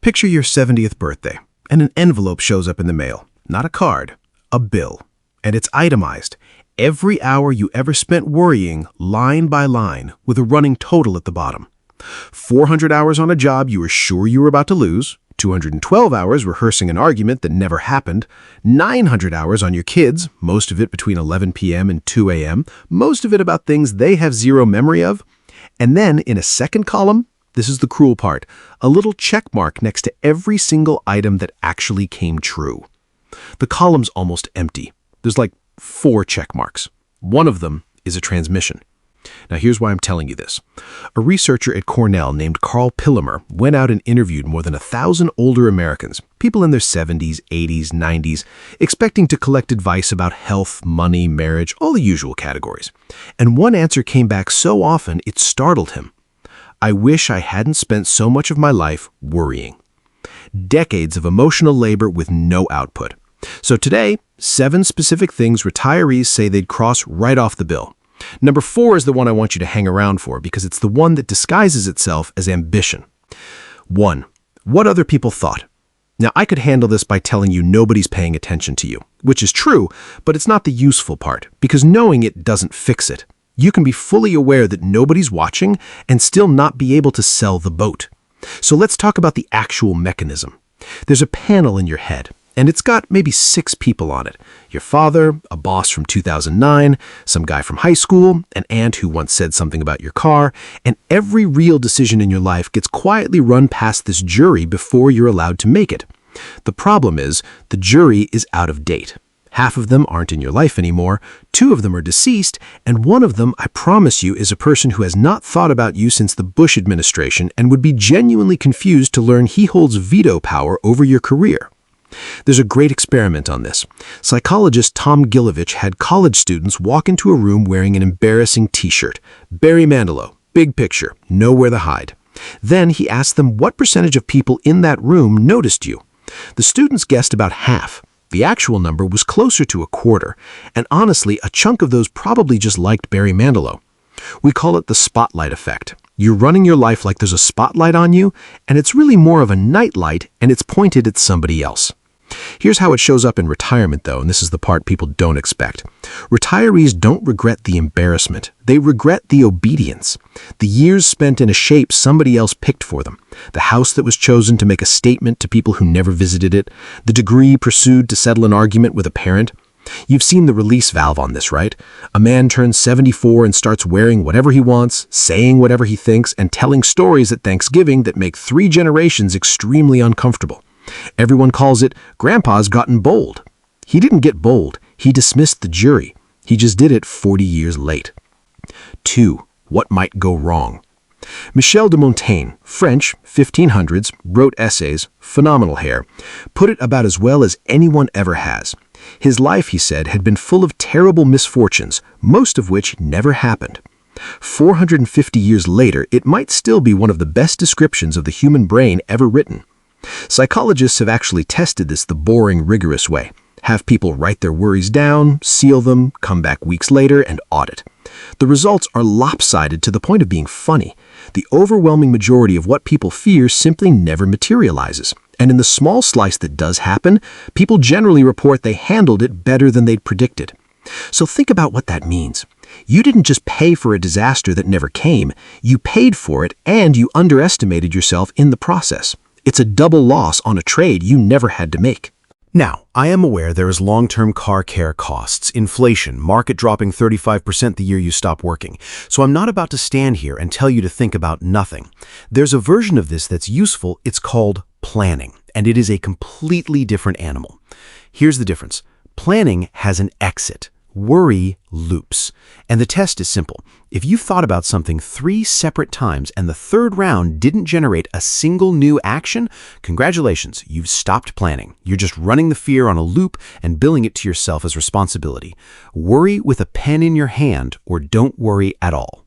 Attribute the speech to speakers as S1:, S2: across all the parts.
S1: Picture your 70th birthday, and an envelope shows up in the mail. Not a card, a bill. And it's itemized. Every hour you ever spent worrying, line by line, with a running total at the bottom. 400 hours on a job you were sure you were about to lose, 212 hours rehearsing an argument that never happened, 900 hours on your kids, most of it between 11 p.m. and 2 a.m., most of it about things they have zero memory of. And then, in a second column, this is the cruel part, a little check mark next to every single item that actually came true. The column's almost empty. There's like 4 check marks. One of them is a transmission. Now here's why I'm telling you this. A researcher at Cornell named Carl Pillemer went out and interviewed more than 1,000 older Americans, people in their 70s, 80s, 90s, expecting to collect advice about health, money, marriage, all the usual categories. And one answer came back so often it startled him. I wish I hadn't spent so much of my life worrying. Decades of emotional labor with no output. So today, 7 specific things retirees say they'd cross right off the bill. Number 4 is the one I want you to hang around for because it's the one that disguises itself as ambition. 1. What other people thought. Now, I could handle this by telling you nobody's paying attention to you, which is true, but it's not the useful part, because knowing it doesn't fix it. You can be fully aware that nobody's watching and still not be able to sell the boat. So let's talk about the actual mechanism. There's a panel in your head, and it's got maybe 6 people on it. Your father, a boss from 2009, some guy from high school, an aunt who once said something about your car, and every real decision in your life gets quietly run past this jury before you're allowed to make it. The problem is, the jury is out of date. Half of them aren't in your life anymore, 2 of them are deceased, and one of them, I promise you, is a person who has not thought about you since the Bush administration and would be genuinely confused to learn he holds veto power over your career. There's a great experiment on this. Psychologist Tom Gilovich had college students walk into a room wearing an embarrassing t-shirt. Barry Manilow, big picture, nowhere to hide. Then he asked them what percentage of people in that room noticed you. The students guessed about half. The actual number was closer to a quarter, and honestly, a chunk of those probably just liked Barry Manilow. We call it the spotlight effect. You're running your life like there's a spotlight on you, and it's really more of a nightlight, and it's pointed at somebody else. Here's how it shows up in retirement, though, and this is the part people don't expect. Retirees don't regret the embarrassment. They regret the obedience. The years spent in a shape somebody else picked for them. The house that was chosen to make a statement to people who never visited it. The degree pursued to settle an argument with a parent. You've seen the release valve on this, right? A man turns 74 and starts wearing whatever he wants, saying whatever he thinks, and telling stories at Thanksgiving that make 3 generations extremely uncomfortable. Everyone calls it, Grandpa's gotten bold. He didn't get bold. He dismissed the jury. He just did it 40 years late. 2. What might go wrong? Michel de Montaigne, French, 1500s, wrote essays, phenomenal hair, put it about as well as anyone ever has. His life, he said, had been full of terrible misfortunes, most of which never happened. 450 years later, it might still be one of the best descriptions of the human brain ever written. Psychologists have actually tested this the boring, rigorous way. Have people write their worries down, seal them, come back weeks later, and audit. The results are lopsided to the point of being funny. The overwhelming majority of what people fear simply never materializes. And in the small slice that does happen, people generally report they handled it better than they'd predicted. So think about what that means. You didn't just pay for a disaster that never came. You paid for it, and you underestimated yourself in the process. It's a double loss on a trade you never had to make. Now, I am aware there is long-term car care costs, inflation, market dropping 35% the year you stop working. So I'm not about to stand here and tell you to think about nothing. There's a version of this that's useful. It's called planning, and it is a completely different animal. Here's the difference. Planning has an exit. Worry loops. And the test is simple. If you've thought about something 3 separate times and the 3rd round didn't generate a single new action, congratulations, you've stopped planning. You're just running the fear on a loop and billing it to yourself as responsibility. Worry with a pen in your hand or don't worry at all.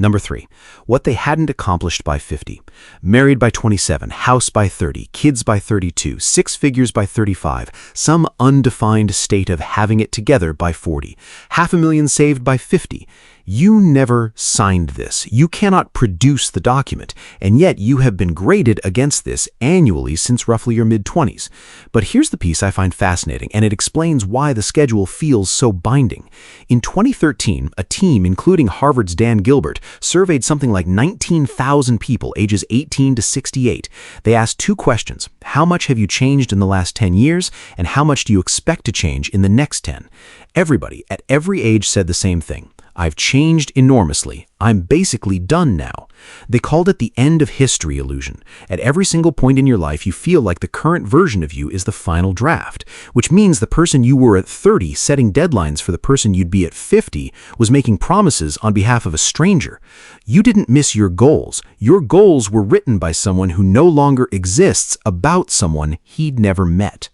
S2: Number 3, what they hadn't accomplished by 50. Married by 27, house by 30, kids by 32, 6 figures by 35, some undefined state of having it together by 40, $500,000 saved by 50. You never signed this. You cannot produce the document, and yet you have been graded against this annually since roughly your mid-20s. But here's the piece I find fascinating, and it explains why the schedule feels so binding. In 2013, a team, including Harvard's Dan Gilbert, surveyed something like 19,000 people ages 18 to 68. They asked 2 questions. How much have you changed in the last 10 years, and how much do you expect to change in the next 10? Everybody at every age said the same thing. I've changed enormously. I'm basically done now. They called it the end of history illusion. At every single point in your life, you feel like the current version of you is the final draft, which means the person you were at 30 setting deadlines for the person you'd be at 50 was making promises on behalf of a stranger. You didn't miss your goals. Your goals were written by someone who no longer exists about someone he'd never met.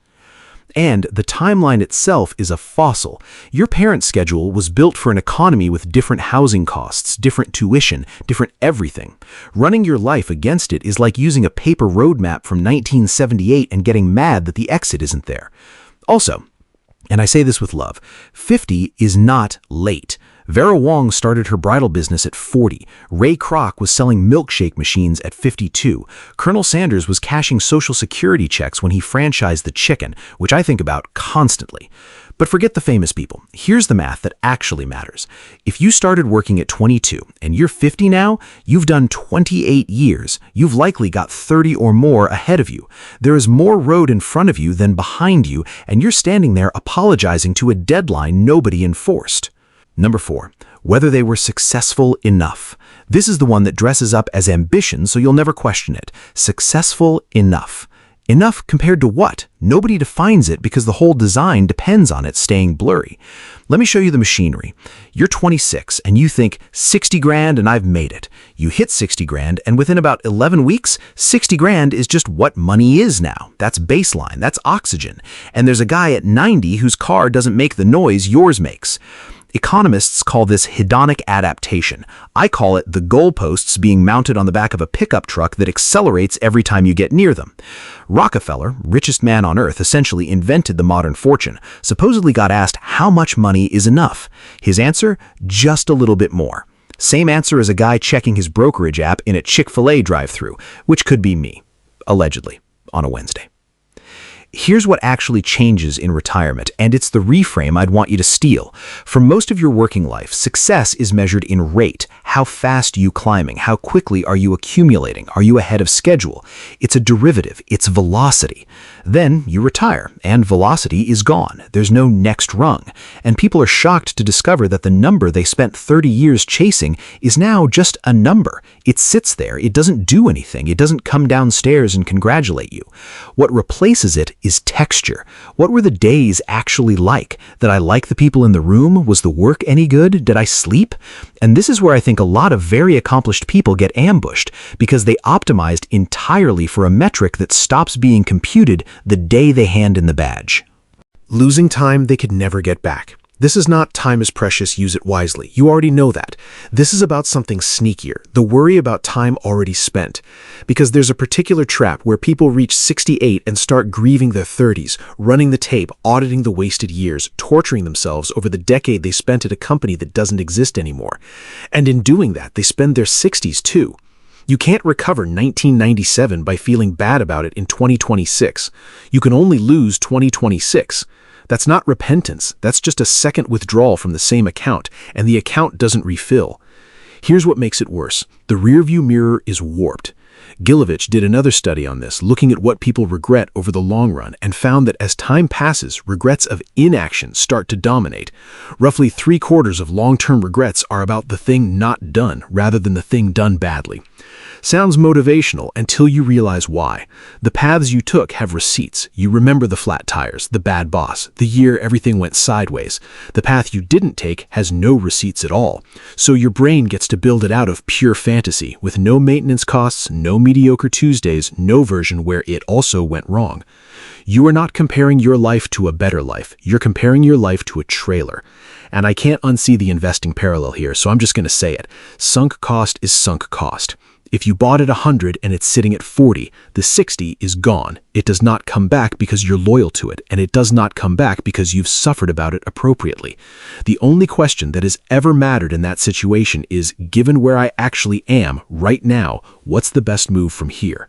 S2: And the timeline itself is a fossil. Your parents' schedule was built for an economy with different housing costs, different tuition, different everything. Running your life against it is like using a paper roadmap from 1978 and getting mad that the exit isn't there. Also, and I say this with love, 50 is not late. Vera Wong started her bridal business at 40. Ray Kroc was selling milkshake machines at 52. Colonel Sanders was cashing Social Security checks when he franchised the chicken, which I think about constantly. But forget the famous people. Here's the math that actually matters. If you started working at 22 and you're 50 now, you've done 28 years. You've likely got 30 or more ahead of you. There is more road in front of you than behind you, and you're standing there apologizing to a deadline nobody enforced. Number 4, whether they were successful enough. This is the one that dresses up as ambition, so you'll never question it. Successful enough. Enough compared to what? Nobody defines it because the whole design depends on it staying blurry. Let me show you the machinery. You're 26 and you think 60 grand and I've made it. You hit 60 grand and within about 11 weeks, 60 grand is just what money is now. That's baseline, that's oxygen. And there's a guy at 90 whose car doesn't make the noise yours makes. Economists call this hedonic adaptation. I call it the goalposts being mounted on the back of a pickup truck that accelerates every time you get near them. Rockefeller, richest man on earth, essentially invented the modern fortune, supposedly got asked how much money is enough. His answer, just a little bit more. Same answer as a guy checking his brokerage app in a Chick-fil-A drive-thru, which could be me, allegedly, on a Wednesday. Here's what actually changes in retirement, and it's the reframe I'd want you to steal. For most of your working life, success is measured in rate. How fast are you climbing? How quickly are you accumulating? Are you ahead of schedule? It's a derivative. It's velocity. Then you retire, and velocity is gone. There's no next rung. And people are shocked to discover that the number they spent 30 years chasing is now just a number. It sits there. It doesn't do anything. It doesn't come downstairs and congratulate you. What replaces it is texture. What were the days actually like? Did I like the people in the room? Was the work any good? Did I sleep? And this is where I think a lot of very accomplished people get ambushed because they optimized entirely for a metric that stops being computed the day they hand in the badge.
S1: Losing time they could never get back. This is not time is precious, use it wisely. You already know that. This is about something sneakier, the worry about time already spent. Because there's a particular trap where people reach 68 and start grieving their 30s, running the tape, auditing the wasted years, torturing themselves over the decade they spent at a company that doesn't exist anymore. And in doing that, they spend their 60s too. You can't recover 1997 by feeling bad about it in 2026. You can only lose 2026. That's not repentance. That's just a second withdrawal from the same account, and the account doesn't refill. Here's what makes it worse. The rearview mirror is warped. Gilovich did another study on this, looking at what people regret over the long run, and found that as time passes, regrets of inaction start to dominate. Roughly 3/4 of long-term regrets are about the thing not done, rather than the thing done badly. Sounds motivational until you realize why. The paths you took have receipts. You remember the flat tires, the bad boss, the year everything went sideways. The path you didn't take has no receipts at all. So your brain gets to build it out of pure fantasy, with no maintenance costs, no mediocre Tuesdays, no version where it also went wrong. You are not comparing your life to a better life. You're comparing your life to a trailer. And I can't unsee the investing parallel here, so I'm just going to say it. Sunk cost is sunk cost. If you bought at 100 and it's sitting at 40, the 60 is gone. It does not come back because you're loyal to it, and it does not come back because you've suffered about it appropriately. The only question that has ever mattered in that situation is, given where I actually am right now, what's the best move from here?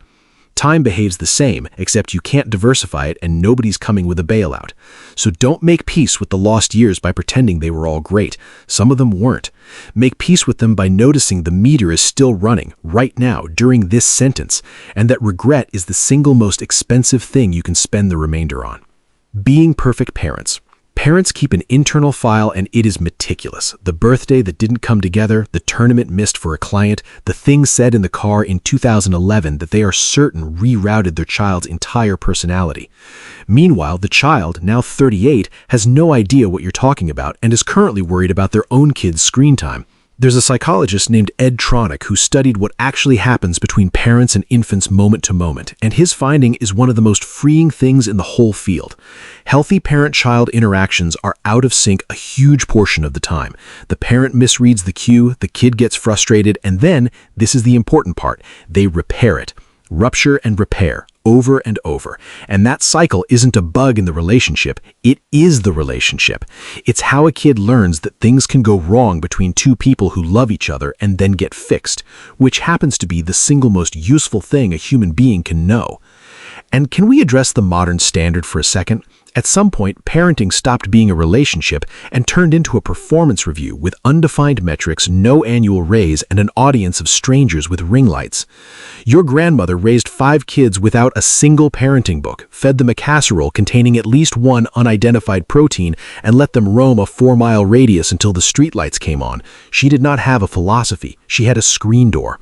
S1: Time behaves the same, except you can't diversify it and nobody's coming with a bailout. So don't make peace with the lost years by pretending they were all great. Some of them weren't. Make peace with them by noticing the meter is still running right now during this sentence, and that regret is the single most expensive thing you can spend the remainder on. Being perfect parents. Parents keep an internal file and it is meticulous. The birthday that didn't come together, the tournament missed for a client, the things said in the car in 2011 that they are certain rerouted their child's entire personality. Meanwhile, the child, now 38, has no idea what you're talking about and is currently worried about their own kid's screen time. There's a psychologist named Ed Tronick who studied what actually happens between parents and infants moment to moment, and his finding is one of the most freeing things in the whole field. Healthy parent-child interactions are out of sync a huge portion of the time. The parent misreads the cue, the kid gets frustrated, and then, this is the important part, they repair it. Rupture and repair, over and over. And that cycle isn't a bug in the relationship, it is the relationship. It's how a kid learns that things can go wrong between two people who love each other and then get fixed, which happens to be the single most useful thing a human being can know. And can we address the modern standard for a second? At some point, parenting stopped being a relationship and turned into a performance review with undefined metrics, no annual raise, and an audience of strangers with ring lights. Your grandmother raised 5 kids without a single parenting book, fed them a casserole containing at least one unidentified protein, and let them roam a 4-mile radius until the streetlights came on. She did not have a philosophy. She had a screen door.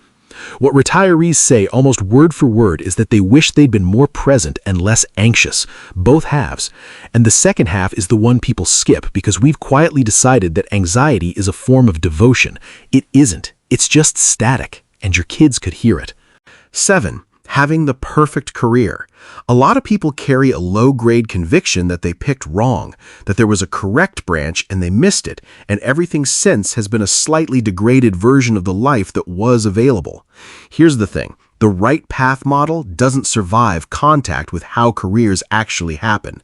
S1: What retirees say almost word for word is that they wish they'd been more present and less anxious, both halves. And the second half is the one people skip because we've quietly decided that anxiety is a form of devotion. It isn't. It's just static, and your kids could hear it. 7. Having the perfect career. A lot of people carry a low-grade conviction that they picked wrong, that there was a correct branch and they missed it, and everything since has been a slightly degraded version of the life that was available. Here's the thing. The right path model doesn't survive contact with how careers actually happen.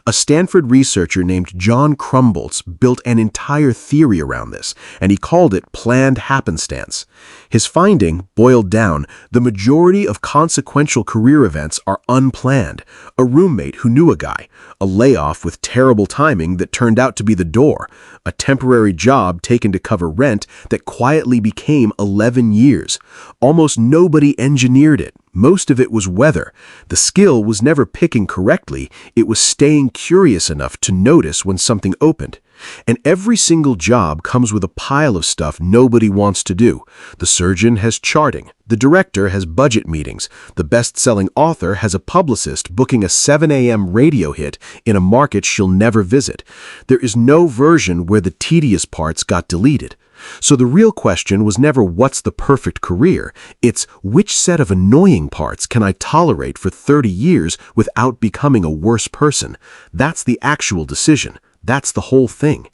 S1: A Stanford researcher named John Krumboltz built an entire theory around this, and he called it planned happenstance. His finding, boiled down, the majority of consequential career events are unplanned. A roommate who knew a guy, a layoff with terrible timing that turned out to be the door, a temporary job taken to cover rent that quietly became 11 years. Almost nobody engineered it. Most of it was weather. The skill was never picking correctly. It was staying curious enough to notice when something opened. And every single job comes with a pile of stuff nobody wants to do. The surgeon has charting. The director has budget meetings. The best-selling author has a publicist booking a 7 a.m. radio hit in a market she'll never visit. There is no version where the tedious parts got deleted. So the real question was never what's the perfect career, it's which set of annoying parts can I tolerate for 30 years without becoming a worse person. That's the actual decision. That's the whole thing.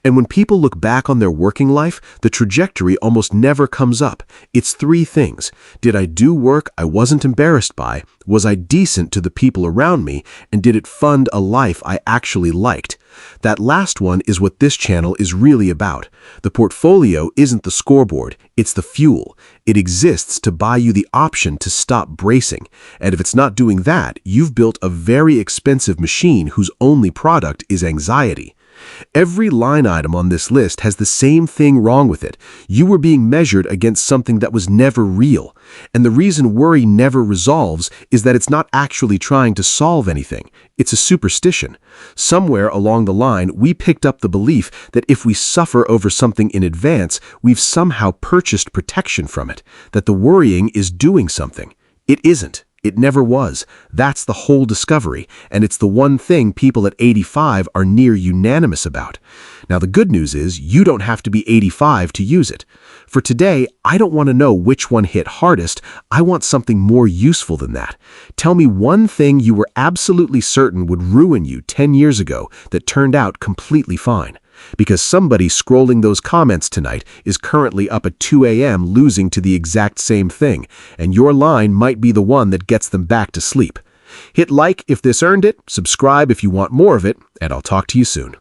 S1: And when people look back on their working life, the trajectory almost never comes up. It's 3 things. Did I do work I wasn't embarrassed by? Was I decent to the people around me? And did it fund a life I actually liked? That last one is what this channel is really about. The portfolio isn't the scoreboard, it's the fuel. It exists to buy you the option to stop bracing. And if it's not doing that, you've built a very expensive machine whose only product is anxiety. Every line item on this list has the same thing wrong with it. You were being measured against something that was never real. And the reason worry never resolves is that it's not actually trying to solve anything. It's a superstition. Somewhere along the line, we picked up the belief that if we suffer over something in advance, we've somehow purchased protection from it, that the worrying is doing something. It isn't. It never was. That's the whole discovery, and it's the one thing people at 85 are near unanimous about. Now, the good news is you don't have to be 85 to use it. For today, I don't want to know which one hit hardest. I want something more useful than that. Tell me one thing you were absolutely certain would ruin you 10 years ago that turned out completely fine. Because somebody scrolling those comments tonight is currently up at 2 a.m. losing to the exact same thing, and your line might be the one that gets them back to sleep. Hit like if this earned it, subscribe if you want more of it, and I'll talk to you soon.